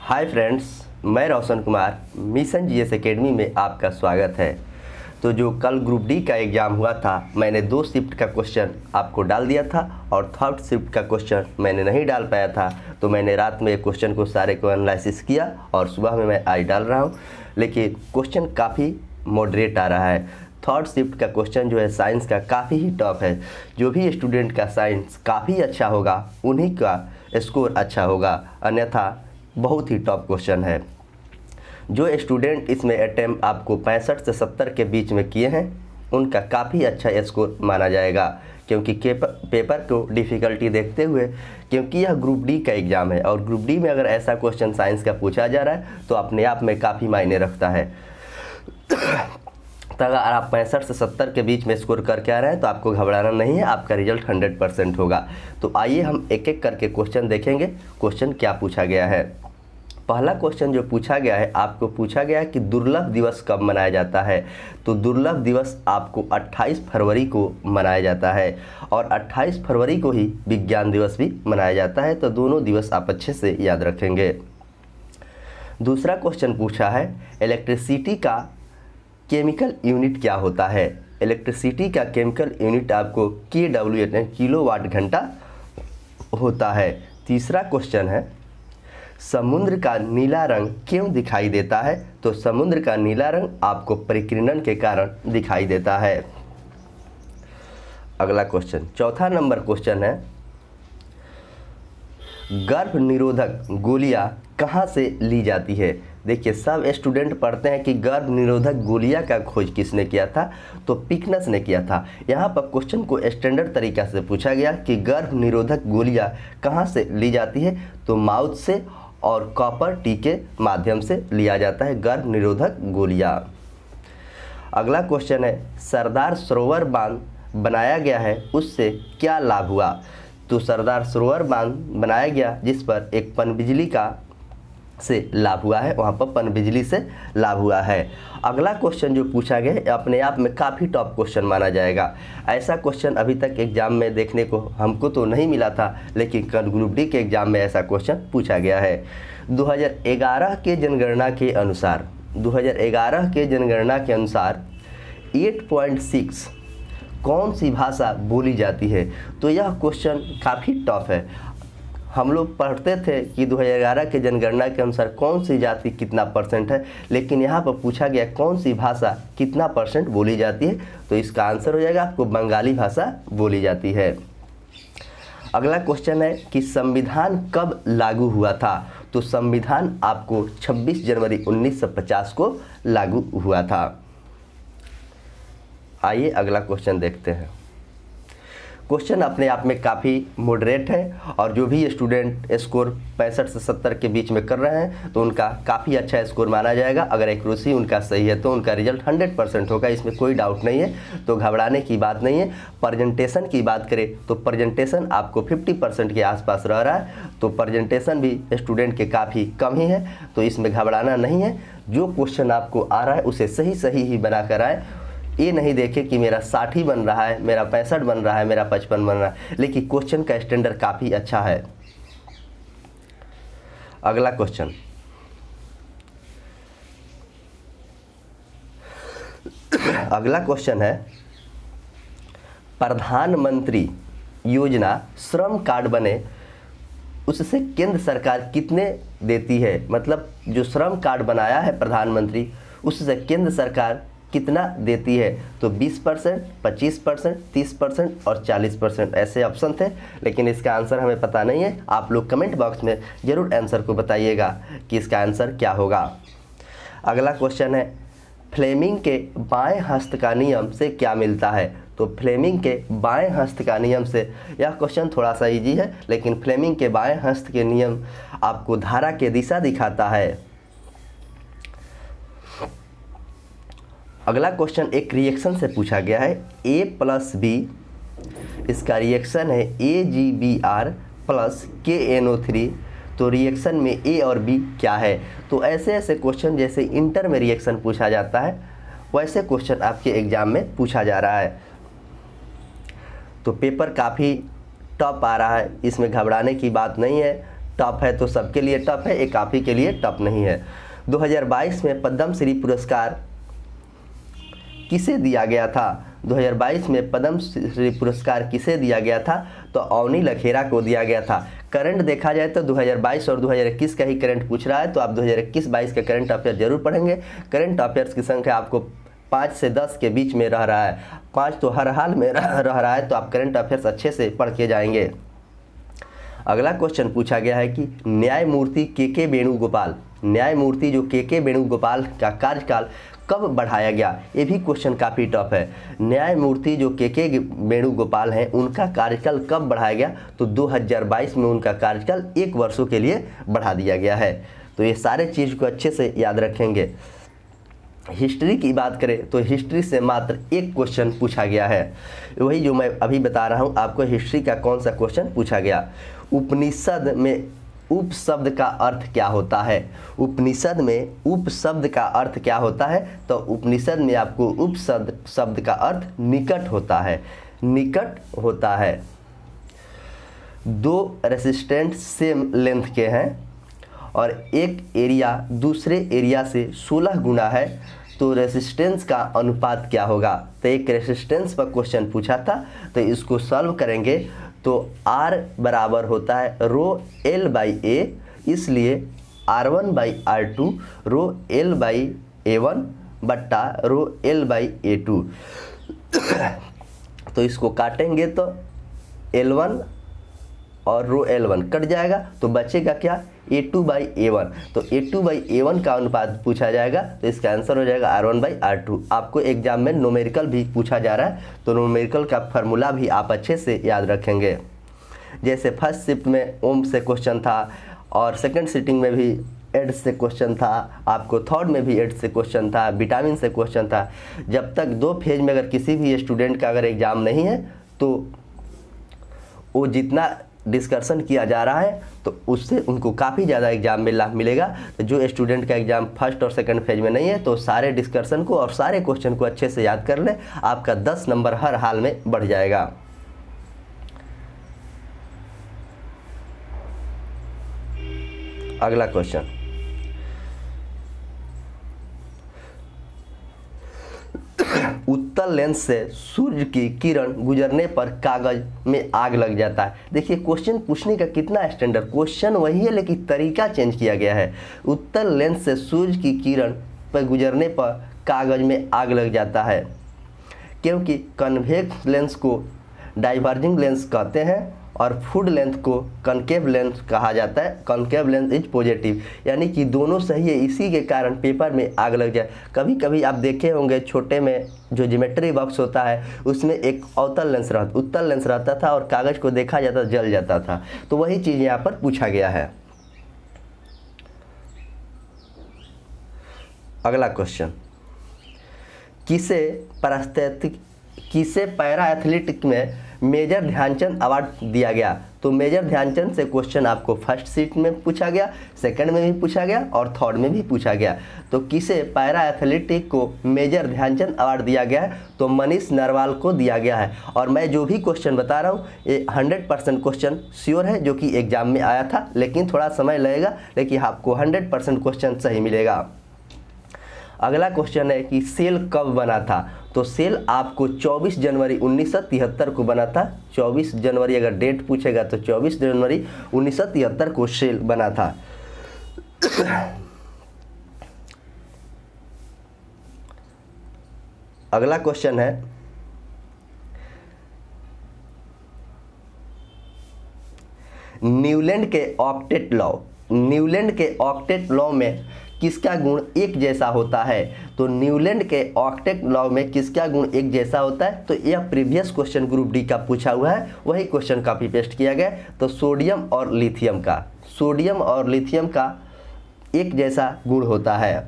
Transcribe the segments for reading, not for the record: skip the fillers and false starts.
Hi friends, मैं Roshan Kumar mission GS academy में आपका स्वागत है। तो जो कल ग्रुप डी का एग्ज़ाम हुआ था, मैंने 2 शिफ्ट का क्वेश्चन आपको डाल दिया था और थर्ड शिफ्ट का क्वेश्चन मैंने नहीं डाल पाया था। तो मैंने रात में क्वेश्चन को सारे को एनालिसिस किया और सुबह में मैं आज डाल रहा हूँ, लेकिन क्वेश्चन काफ़ी मॉडरेट आ रहा है। थर्ड शिफ्ट का क्वेश्चन जो है साइंस का काफ़ी ही टफ है। जो भी स्टूडेंट का साइंस काफ़ी अच्छा होगा उन्हीं का स्कोर अच्छा होगा, अन्यथा बहुत ही टफ क्वेश्चन है। जो स्टूडेंट इसमें अटैम्प्ट आपको 65 से 70 के बीच में किए हैं उनका काफ़ी अच्छा स्कोर माना जाएगा, क्योंकि पेपर को डिफ़िकल्टी देखते हुए, क्योंकि यह ग्रुप डी का एग्ज़ाम है और ग्रुप डी में अगर ऐसा क्वेश्चन साइंस का पूछा जा रहा है तो अपने आप में काफ़ी मायने रखता है। तो अगर आप 65 से 70 के बीच में स्कोर करके आ रहे हैं तो आपको घबराना नहीं है, आपका रिजल्ट 100% होगा। तो आइए हम एक एक करके क्वेश्चन देखेंगे। क्वेश्चन क्या पूछा गया है। पहला क्वेश्चन जो पूछा गया है, आपको पूछा गया है कि दुर्लभ दिवस कब मनाया जाता है। तो दुर्लभ दिवस आपको 28 फरवरी को मनाया जाता है और 28 फरवरी को ही विज्ञान दिवस भी मनाया जाता है। तो दोनों दिवस आप अच्छे से याद रखेंगे। दूसरा क्वेश्चन पूछा है इलेक्ट्रिसिटी का केमिकल यूनिट क्या होता है। इलेक्ट्रिसिटी का केमिकल यूनिट आपको KW किलोवाट घंटा होता है। तीसरा क्वेश्चन है समुद्र का नीला रंग क्यों दिखाई देता है। तो समुद्र का नीला रंग आपको परिकिरण के कारण दिखाई देता है। अगला क्वेश्चन, चौथा नंबर क्वेश्चन है गर्भ निरोधक गोलियां कहाँ से ली जाती है। देखिए, सब स्टूडेंट पढ़ते हैं कि गर्भ निरोधक गोलियां का खोज किसने किया था। तो पिकनस ने किया था। यहाँ पर क्वेश्चन को स्टैंडर्ड तरीका से पूछा गया कि गर्भ निरोधक गोलियां कहाँ से ली जाती है। तो माउथ से और कॉपर टी के माध्यम से लिया जाता है गर्भ निरोधक गोलियां। अगला क्वेश्चन है सरदार सरोवर बांध बनाया गया है, उससे क्या लाभ हुआ। तो सरदार सरोवर बांध बनाया गया जिस पर एक पनबिजली का से लाभ हुआ है, वहाँ पर पनबिजली से लाभ हुआ है। अगला क्वेश्चन जो पूछा गया है अपने आप में काफ़ी टॉप क्वेश्चन माना जाएगा। ऐसा क्वेश्चन अभी तक एग्जाम में देखने को हमको तो नहीं मिला था, लेकिन कल ग्रुप डी के एग्जाम में ऐसा क्वेश्चन पूछा गया है। 2011 के जनगणना के अनुसार 8.6 कौन सी भाषा बोली जाती है। तो यह क्वेश्चन काफ़ी टफ है। हम लोग पढ़ते थे कि 2011 के जनगणना के अनुसार कौन सी जाति कितना % है, लेकिन यहाँ पर पूछा गया कौन सी भाषा कितना % बोली जाती है। तो इसका आंसर हो जाएगा आपको बंगाली भाषा बोली जाती है। अगला क्वेश्चन है कि संविधान कब लागू हुआ था। तो संविधान आपको 26 जनवरी 1950 को लागू हुआ था। आइए अगला क्वेश्चन देखते हैं। क्वेश्चन अपने आप में काफ़ी मॉडरेट है और जो भी स्टूडेंट स्कोर 65 से 70 के बीच में कर रहे हैं तो उनका काफ़ी अच्छा स्कोर माना जाएगा। अगर एक्यूरेसी उनका सही है तो उनका रिजल्ट 100% होगा, इसमें कोई डाउट नहीं है। तो घबराने की बात नहीं है। प्रेजेंटेशन की बात करें तो प्रेजेंटेशन आपको 50% के आसपास रह रहा है, तो प्रेजेंटेशन भी स्टूडेंट के काफ़ी कम ही है, तो इसमें घबराना नहीं है। जो क्वेश्चन आपको आ रहा है उसे सही ही बना कर आए। ये नहीं देखे कि मेरा 60 ही बन रहा है, मेरा 65 बन रहा है, मेरा 55 बन रहा है, लेकिन क्वेश्चन का स्टैंडर्ड काफ़ी अच्छा है। अगला क्वेश्चन, है प्रधानमंत्री योजना श्रम कार्ड बने उससे केंद्र सरकार कितने देती है। मतलब जो श्रम कार्ड बनाया है प्रधानमंत्री उससे केंद्र सरकार कितना देती है। तो 20%, 25%, 30% और 40% ऐसे ऑप्शन थे, लेकिन इसका आंसर हमें पता नहीं है। आप लोग कमेंट बॉक्स में ज़रूर आंसर को बताइएगा कि इसका आंसर क्या होगा। अगला क्वेश्चन है फ्लेमिंग के बाएं हस्त का नियम से क्या मिलता है। तो फ्लेमिंग के बाएं हस्त का नियम से, यह क्वेश्चन थोड़ा सा इजी है, लेकिन फ्लेमिंग के बाएं हस्त के नियम आपको धारा के दिशा दिखाता है। अगला क्वेश्चन एक रिएक्शन से पूछा गया है A+B, इसका रिएक्शन है AgBr + KNO3। तो रिएक्शन में A और B क्या है। तो ऐसे क्वेश्चन जैसे इंटर में रिएक्शन पूछा जाता है वैसे क्वेश्चन आपके एग्जाम में पूछा जा रहा है। तो पेपर काफ़ी टफ आ रहा है, इसमें घबराने की बात नहीं है। टफ है तो सबके लिए टफ है, एक आप ही के लिए टफ नहीं है। 2022 में पद्म श्री पुरस्कार किसे दिया गया था? 2022 में पद्म श्री पुरस्कार किसे दिया गया था? तो अवनी लखेरा को दिया गया था। करंट देखा जाए तो 2022 और 2021 का ही करंट पूछ रहा है, तो आप 2021-22 का करंट अफेयर जरूर पढ़ेंगे। करंट अफेयर्स की संख्या आपको 5 से 10 के बीच में रह रहा है, 5 तो हर हाल में रह रहा है, तो आप करंट अफेयर्स अच्छे से पढ़ के जाएंगे। अगला क्वेश्चन पूछा गया है कि न्यायमूर्ति के वेणुगोपाल, न्यायमूर्ति जो के वेणुगोपाल का कार्यकाल कब बढ़ाया गया? ये भी क्वेश्चन काफ़ी टफ है। न्यायमूर्ति जो के वेणुगोपाल हैं उनका कार्यकाल कब बढ़ाया गया? तो 2022 में उनका कार्यकाल 1 वर्षों के लिए बढ़ा दिया गया है। तो ये सारे चीज़ को अच्छे से याद रखेंगे। हिस्ट्री की बात करें तो हिस्ट्री से मात्र एक क्वेश्चन पूछा गया है, वही जो मैं अभी बता रहा हूँ आपको। हिस्ट्री का कौन सा क्वेश्चन पूछा गया? उपनिषद में उपशब्द का अर्थ क्या होता है? उपनिषद में उपशब्द का अर्थ क्या होता है? तो उपनिषद में आपको उपशब्द का अर्थ निकट होता है, निकट होता है। 2 रेसिस्टेंट सेम लेंथ के हैं और एक एरिया दूसरे एरिया से 16 गुना है, तो रेसिस्टेंस का अनुपात क्या होगा? तो एक रेसिस्टेंस पर क्वेश्चन पूछा था, तो इसको सॉल्व करेंगे तो R बराबर होता है रो L बाई ए, इसलिए R1 by R2 row L by A1 बट्टा रो L बाई A2। तो इसको काटेंगे तो L1 और रो L1 कट जाएगा, तो बचेगा क्या? A2 by A1। तो A2 बाई A1 का अनुपात पूछा जाएगा, तो इसका आंसर हो जाएगा R1 बाई R2। आपको एग्जाम में न्यूमेरिकल भी पूछा जा रहा है, तो न्यूमेरिकल का फार्मूला भी आप अच्छे से याद रखेंगे। जैसे फर्स्ट शिफ्ट में ओम से क्वेश्चन था और सेकंड सिटिंग में भी एड से क्वेश्चन था, आपको थर्ड में भी एड से क्वेश्चन था, विटामिन से क्वेश्चन था। जब तक 2 फेज में अगर किसी भी स्टूडेंट का अगर एग्ज़ाम नहीं है तो वो जितना डिस्कशन किया जा रहा है तो उससे उनको काफ़ी ज़्यादा एग्जाम में लाभ मिलेगा। तो जो स्टूडेंट का एग्जाम फर्स्ट और सेकंड फेज में नहीं है तो सारे डिस्कशन को और सारे क्वेश्चन को अच्छे से याद कर ले, आपका 10 नंबर हर हाल में बढ़ जाएगा। अगला क्वेश्चन, उत्तल लेंस से सूर्य की किरण गुजरने पर कागज में आग लग जाता है। देखिए क्वेश्चन पूछने का कितना स्टैंडर्ड, क्वेश्चन वही है लेकिन तरीका चेंज किया गया है। उत्तल लेंस से सूर्य की किरण पर गुजरने पर कागज में आग लग जाता है, क्योंकि कन्वेक्स लेंस को डाइवर्जिंग लेंस कहते हैं और फुल लेंथ को कनकेव लेंस कहा जाता है। कनकेव लेंस इज पॉजिटिव, यानी कि दोनों सही है, इसी के कारण पेपर में आग लग जाए। कभी कभी आप देखे होंगे छोटे में जो ज्योमेट्री बॉक्स होता है उसमें एक उत्तल लेंस रहता था और कागज को देखा जाता जल जाता था, तो वही चीज़ यहाँ पर पूछा गया है। अगला क्वेश्चन, किसे पैरा एथलेटिक में मेजर ध्यानचंद अवार्ड दिया गया? तो मेजर ध्यानचंद से क्वेश्चन आपको फर्स्ट सीट में पूछा गया, सेकंड में भी पूछा गया और थर्ड में भी पूछा गया। तो किसे पैरा एथलेटिक को मेजर ध्यानचंद अवार्ड दिया गया है? तो मनीष नरवाल को दिया गया है। और मैं जो भी क्वेश्चन बता रहा हूँ ये 100% क्वेश्चन श्योर है, जो कि एग्जाम में आया था, लेकिन थोड़ा समय लगेगा, लेकिन आपको 100% क्वेश्चन सही मिलेगा। अगला क्वेश्चन है कि सेल कब बना था? तो सेल आपको 24 जनवरी 1973 को बना था। 24 जनवरी अगर डेट पूछेगा तो 24 जनवरी 1973 को सेल बना था। अगला क्वेश्चन है न्यूलैंड के ऑक्टेट लॉ में किसका गुण एक जैसा होता है? तो न्यूलैंड के ऑक्टेट लॉ में किसका गुण एक जैसा होता है? तो यह प्रीवियस क्वेश्चन ग्रुप डी का पूछा हुआ है, वही क्वेश्चन कॉपी पेस्ट किया गया। तो सोडियम और लिथियम का एक जैसा गुण होता है।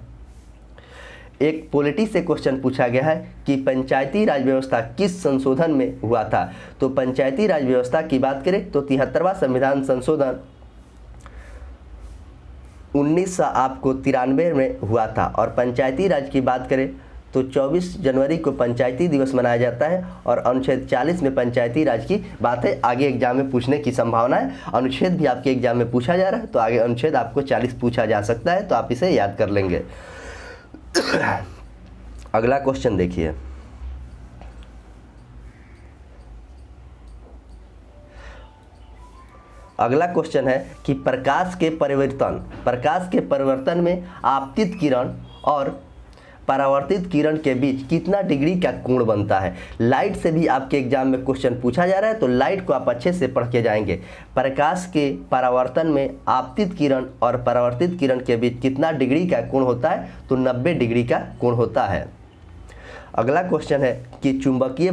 एक पॉलिटी से क्वेश्चन पूछा गया है कि पंचायती राज व्यवस्था किस संशोधन में हुआ था? तो पंचायती राज व्यवस्था की बात करें तो 73वां संविधान संशोधन 1993 में हुआ था। और पंचायती राज की बात करें तो 24 जनवरी को पंचायती दिवस मनाया जाता है और अनुच्छेद 40 में पंचायती राज की बातें आगे एग्जाम में पूछने की संभावना है। अनुच्छेद भी आपके एग्जाम में पूछा जा रहा है, तो आगे अनुच्छेद आपको 40 पूछा जा सकता है, तो आप इसे याद कर लेंगे। अगला क्वेश्चन देखिए, अगला क्वेश्चन है कि प्रकाश के परिवर्तन में आपतित किरण और परावर्तित किरण के बीच कितना डिग्री का कोण बनता है। लाइट से भी आपके एग्जाम में क्वेश्चन पूछा जा रहा है, तो लाइट को आप अच्छे से पढ़ के जाएंगे। प्रकाश के परावर्तन में आपतित किरण और परावर्तित किरण के बीच कितना डिग्री का कोण होता है, तो 90 डिग्री का कोण होता है। अगला क्वेश्चन है कि चुंबकीय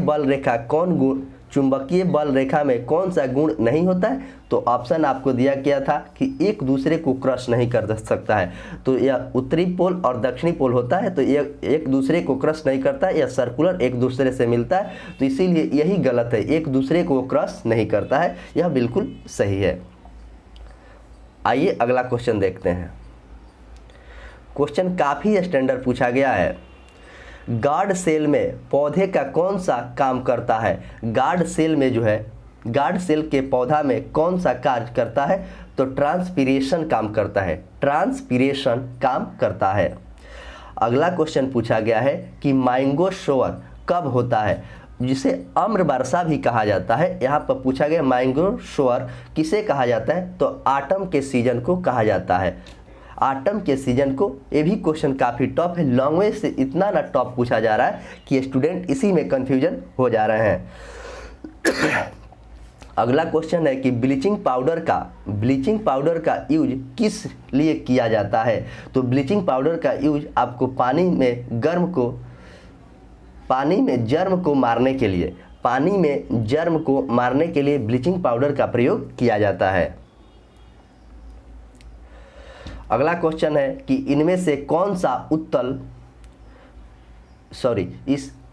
बल रेखा में कौन सा गुण नहीं होता है, तो ऑप्शन आपको दिया गया था कि एक दूसरे को क्रॉस नहीं कर सकता है, तो यह उत्तरी पोल और दक्षिणी पोल होता है, तो यह एक दूसरे को क्रॉस नहीं करता है, यह सर्कुलर एक दूसरे से मिलता है, तो इसीलिए यही गलत है, एक दूसरे को क्रॉस नहीं करता है, यह बिल्कुल सही है। आइए अगला क्वेश्चन देखते हैं। क्वेश्चन काफ़ी स्टैंडर्ड पूछा गया है। गार्ड सेल में पौधे का कौन सा काम करता है। गार्ड सेल में जो है, गार्ड सेल के पौधा में कौन सा कार्य करता है, तो ट्रांसपीरेशन काम करता है, ट्रांसपीरेशन काम करता है। अगला क्वेश्चन पूछा गया है कि मैंगो शोवर कब होता है, जिसे अम्र वर्षा भी कहा जाता है। यहाँ पर पूछा गया मैंगो शोवर किसे कहा जाता है, तो ऑटम के सीजन को कहा जाता है, ऑटम के सीजन को। ये भी क्वेश्चन काफ़ी टफ है, लैंग्वेज से इतना ना टफ पूछा जा रहा है कि स्टूडेंट इसी में कंफ्यूजन हो जा रहे हैं। अगला क्वेश्चन है कि ब्लीचिंग पाउडर का यूज किस लिए किया जाता है, तो ब्लीचिंग पाउडर का यूज आपको पानी में जर्म को मारने के लिए ब्लीचिंग पाउडर का प्रयोग किया जाता है। अगला क्वेश्चन है कि इनमें से कौन सा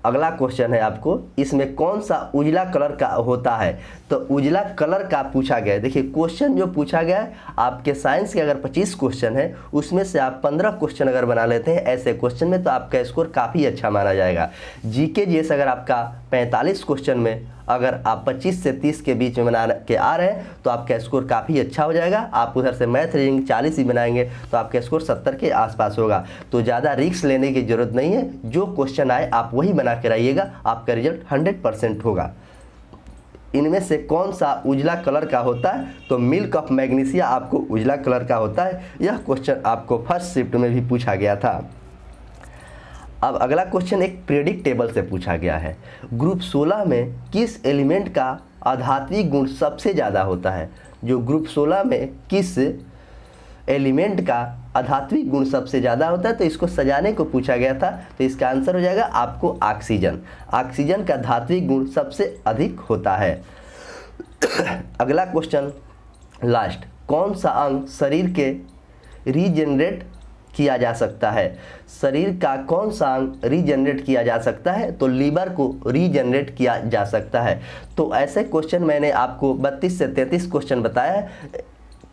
अगला क्वेश्चन है आपको, इसमें कौन सा उजला कलर का होता है, तो उजला कलर का पूछा गया है। देखिए क्वेश्चन जो पूछा गया है, आपके साइंस के अगर 25 क्वेश्चन है, उसमें से आप 15 क्वेश्चन अगर बना लेते हैं ऐसे क्वेश्चन में, तो आपका स्कोर काफ़ी अच्छा माना जाएगा। जीके जीएस अगर आपका 45 क्वेश्चन में अगर आप 25 से 30 के बीच में बना के आ रहे हैं, तो आपका स्कोर काफ़ी अच्छा हो जाएगा। आप उधर से मैथ रीजनिंग 40 ही बनाएंगे, तो आपका स्कोर 70 के आसपास होगा। तो ज़्यादा रिस्क लेने की ज़रूरत नहीं है, जो क्वेश्चन आए आप वही बना के रहिएगा, आपका रिजल्ट 100% होगा। इनमें से कौन सा उजला कलर का होता है, तो मिल्क ऑफ मैग्नीशिया आपको उजला कलर का होता है। यह क्वेश्चन आपको फर्स्ट शिफ्ट में भी पूछा गया था। अब अगला क्वेश्चन एक पीरियोडिक टेबल से पूछा गया है। ग्रुप 16 में किस एलिमेंट का आध्यात्मिक गुण सबसे ज़्यादा होता है, जो ग्रुप 16 में किस एलिमेंट का आध्यात्मिक गुण सबसे ज़्यादा होता है, तो इसको सजाने को पूछा गया था। तो इसका आंसर हो जाएगा आपको ऑक्सीजन। ऑक्सीजन का धात्विक गुण सबसे अधिक होता है। अगला क्वेश्चन लास्ट, कौन सा अंग शरीर के रीजनरेट किया जा सकता है, शरीर का कौन सा अंग रीजनरेट किया जा सकता है, तो लीवर को रीजनरेट किया जा सकता है। तो ऐसे क्वेश्चन मैंने आपको 32 से 33 क्वेश्चन बताया है।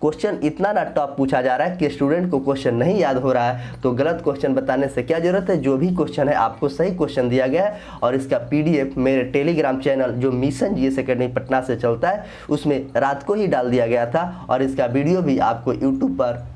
क्वेश्चन इतना ना टॉप पूछा जा रहा है कि स्टूडेंट को क्वेश्चन नहीं याद हो रहा है, तो गलत क्वेश्चन बताने से क्या ज़रूरत है। जो भी क्वेश्चन है आपको सही क्वेश्चन दिया गया है, और इसका PDF मेरे टेलीग्राम चैनल जो मिशन GS एकेडमी पटना से चलता है, उसमें रात को ही डाल दिया गया था, और इसका वीडियो भी आपको यूट्यूब पर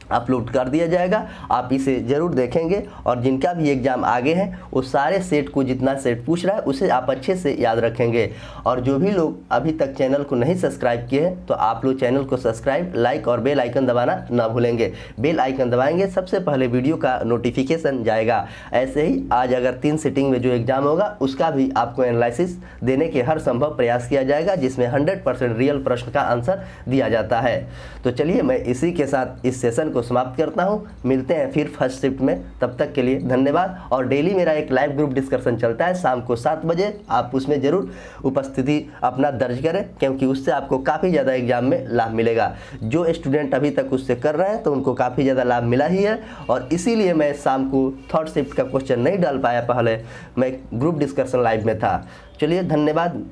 अपलोड कर दिया जाएगा। आप इसे ज़रूर देखेंगे, और जिनका भी एग्ज़ाम आगे हैं वो सारे सेट को, जितना सेट पूछ रहा है उसे आप अच्छे से याद रखेंगे। और जो भी लोग अभी तक चैनल को नहीं सब्सक्राइब किए हैं, तो आप लोग चैनल को सब्सक्राइब, लाइक और बेल आइकन दबाना ना भूलेंगे। बेल आइकन दबाएंगे, सबसे पहले वीडियो का नोटिफिकेशन जाएगा। ऐसे ही आज अगर 3 सिटिंग में जो एग्ज़ाम होगा उसका भी आपको एनालिसिस देने के हर संभव प्रयास किया जाएगा, जिसमें 100% रियल प्रश्न का आंसर दिया जाता है। तो चलिए मैं इसी के साथ इस सेशन को समाप्त करता हूं। मिलते हैं फिर फर्स्ट शिफ्ट में, तब तक के लिए धन्यवाद। और डेली मेरा एक लाइव ग्रुप डिस्कशन चलता है शाम को 7 बजे, आप उसमें ज़रूर उपस्थिति अपना दर्ज करें, क्योंकि उससे आपको काफ़ी ज़्यादा एग्जाम में लाभ मिलेगा। जो स्टूडेंट अभी तक उससे कर रहे हैं तो उनको काफ़ी ज़्यादा लाभ मिला ही है, और इसीलिए मैं शाम को थर्ड शिफ्ट का क्वेश्चन नहीं डाल पाया, पहले मैं ग्रुप डिस्कशन लाइव में था। चलिए धन्यवाद।